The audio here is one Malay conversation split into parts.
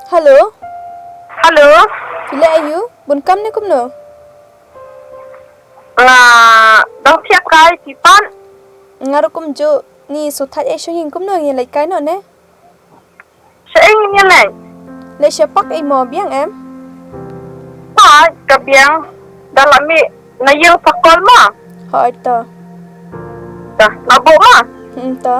Halo, Halo, Fila Ayu, bun kam ni kumno? dong siap kali Cipan. Ngaru kum jo ni sothat ai shohing kumno ngi lai kai no ne? Saya ingin nyeleng. Lai syapak ai mo biang em? Kebiang dalam mi nayil pakol ma. Hoi to. Dah, nabuk ma. To.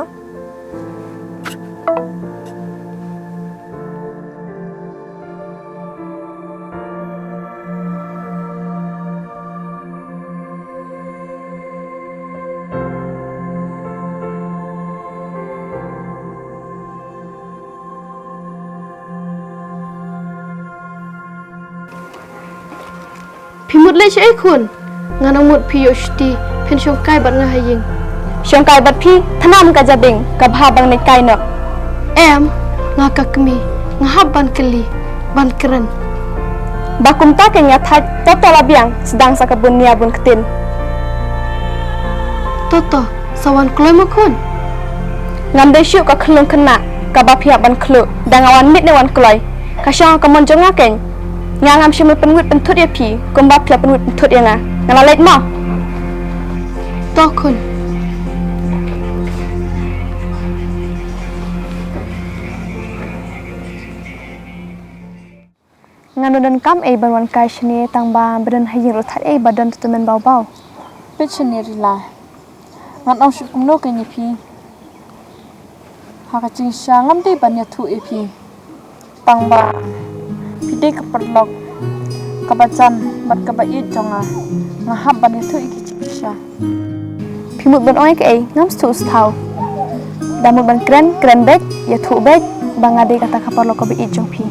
Phimut le chai khun ngana mut phiyoshti phin shong kai bat nga haying Shong kai bat phi thanam ka jabing ka bha bang ne kai no. em nga kakmi nga haban kali ban keren Bakum ta ke nya thai to la biang sedang sa ka bun nia bun ketin. toto sawan kloi ma khun Ngam de shu ka khlung khna ka ba phia ban khlu dangawan mit ne wan kloi. Ka shong ka mon jonga ken. Ngam shim penwit penthut ya phi kum ba phia penwit penthut ya nga. Ngala lek mo. to khun Nganu dan kam ai ban wan kai shni tang ba badan haying ro that ai badan tumen bau bau. Pechani rila ngan ong shukum no ke nipi haka ching sha ngam de ban ya thu epi tang ba pide ka perlok ka bacan bat ka ba i jonga nga hab ban ya thu iki ching sha Phimut ban oi ke ai ngam stu stau. Damut ban kren bek ya thu bek bangade kata kapar lo ko bi i jong phi.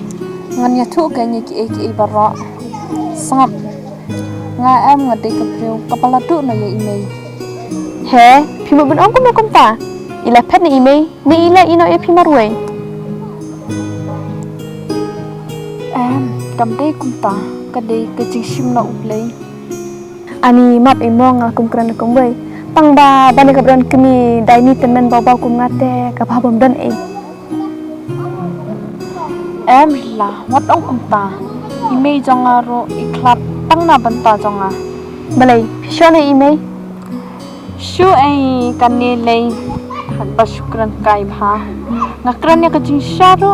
ngan ya thu ke ni ki e barra sangap nga em nga de ka priu ka pala tu no ya imei He, phimut ban ong kum ta. Ila pet ni email ni ila ino e phimar we. em kam de kum ta ka de ka ching shim na uplei Ani map e mong al kum kren kum we. Pang ba ban ka bran kemi dai ni temen bau bau kum ngate ka ba bom dan e. em la wat ong kum ta imei jonga ro iklap tang na ban ta jonga Balai, shone email. Shu ai kanne lei han ba shukran kai bha ngakran ya kajing sharo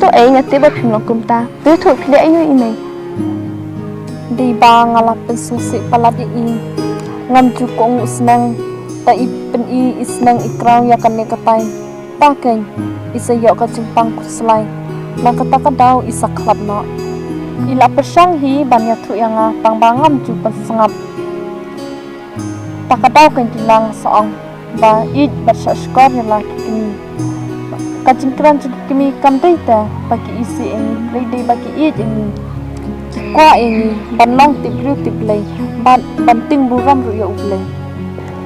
To ai ngate ba phim lo kum ta. Tu thu phile ayu email. di ba ngala pensu si paladi i ngam ju ko ngu snang ta i pen i isnang ikraw ya kanne katai ta ken isa yo ka jingpang kuslai na kata ka daw isa klap no ila persang hi ban ya thu yanga pangbangam ju pasangap ta ka daw ken tilang soong ba i barsa skor ya la kini kacingkran kimi kamtai ta pagi isi ini lady bagi i ini kwa ini banong tipru tiplay banting buram ru ya ublay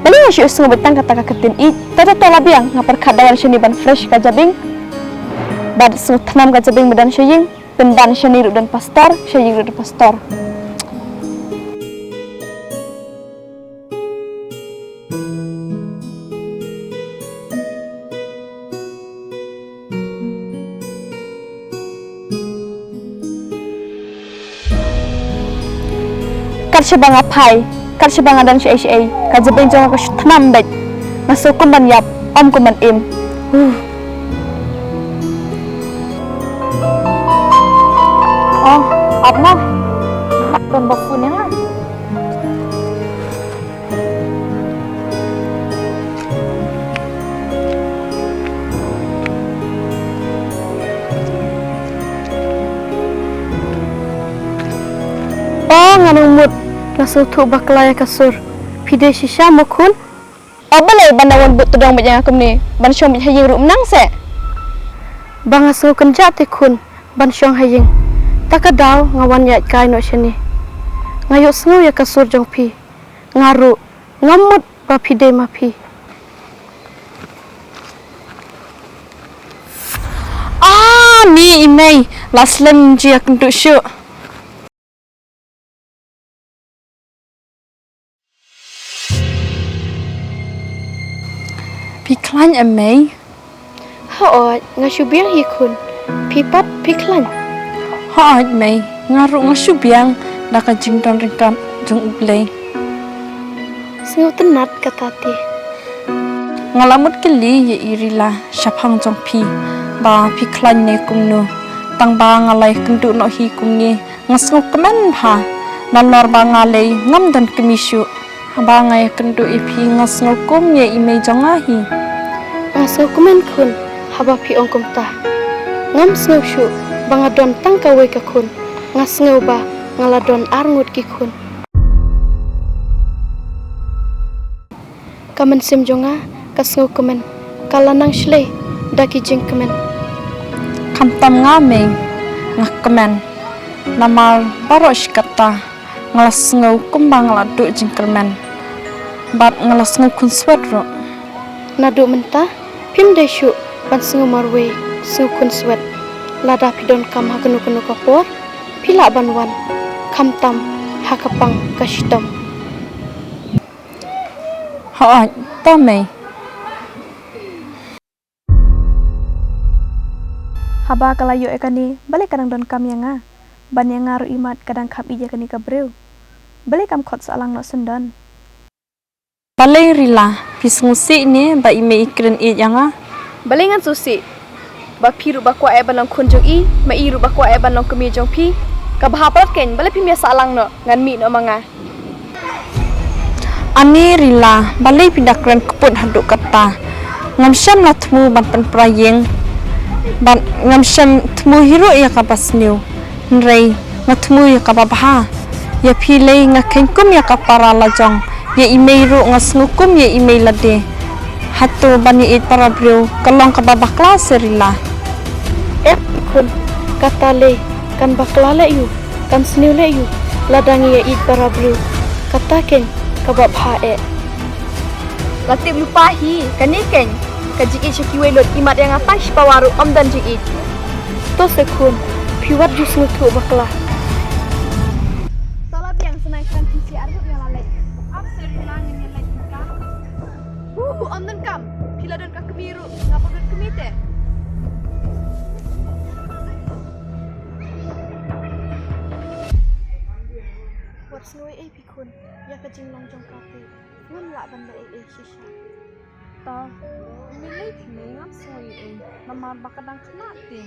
Bali nga siya sungo betang kata ka ketin i. Tata to la biang nga perkhat dawan shani ban fresh ka jabing. Bad su thanam ka jabing badan shaying. Pendan shani ru dan pastor, shaying ru dan pastor. Kat shabang apai, kat shabang adan shi ka jabing jong ka thanam bet. Masuk kum ban yap, om kum ban im. oh apna kan bafun ya Oh nganung mut nasu thu baklaya kasur. Pide shisha mukun. Abalai banawan but tudang bajang akum ni. Ban syom haying ru menang se. banga sngo kenja te kun ban syong haying takadaw ngawan ya kai no shani ngayo sngo ya kasur jong pi ngaru ngamut ba pi de ma pi Ni imei laslen ji akan tu syuk. Piklan emei. ha ngasu biang hi kun pi pat pi klan Ha mei ngaru ngasu biang daka jing don ringkan jung uplei. sngo tenat kata ti Ngalamut keli ye irila syapang jong pi. Ba piklan ne kumnu. Tang ba ngalai kendu no hi kumni ngasngu kemen ha. Nalor ba ngalai ngam dan kemisyu. Ba ngai kendu ipi ngasngu kum ye imei jong ahi. ngaso kumen kun haba pi ongkom ta ngam sngo shu banga don tang ka we ka kun ngasngo ba ngaladon arngut ki kun kamen sim jonga kasngo kumen kalanang shlei daki jing kumen Kamtam nga meng ngak kemen namar baros kata ngalas ngau kumbang ladu jingkermen bat ngalas ngau kun swat ro nadu menta pim de shu ban sngo marwe sngo kun swet lada pidon kam hakenu kenu kapor pila banwan kamtam hakapang kashitom ha ta mei Haba kalayo ekani balik kadang don kam yanga ban yang ngaru imat kadang kam ija kani kabreu balik kam khot salang no sendan balai rila pisngusi ni ba ime ikren i yanga balingan susi ba piru ba kwa e banong kunjung i ma iru ba kwa e banong kemi jong pi ka bahapat ken balik pi biasa alang no ngan mi no manga ani rila balai pindakren keput haduk kata ngam syam la temu ban pen prayeng ban ngam syam temu hiru ya kapas new nrei ngatmu ya kababha ya pilei ngaken kum ya kapara lajong ya imeiru ngasngukum ya email lade hatu bani it para bro kalong kababah kelas rila kun kata le kan baklale yu kan sniu le yu ladangi ya id barabru kata ken kabab hae latip lupa hi kani ken kaji i chikiwe lot imat yang apa pawaru om dan ji to sekun piwat jus ngutu bakla Tolong yang senangkan PCR yang lalai. Apa sih nangin yang lain kam? Om dan kam. Pila dan kak biru. Ngapa dan kemite? What's no e pikun ya kajing longjong kate ngun la banda e shisha ta milai kini ngam soi namar bakadang kena ti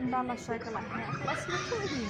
ndala syai kalahnya kelas itu ini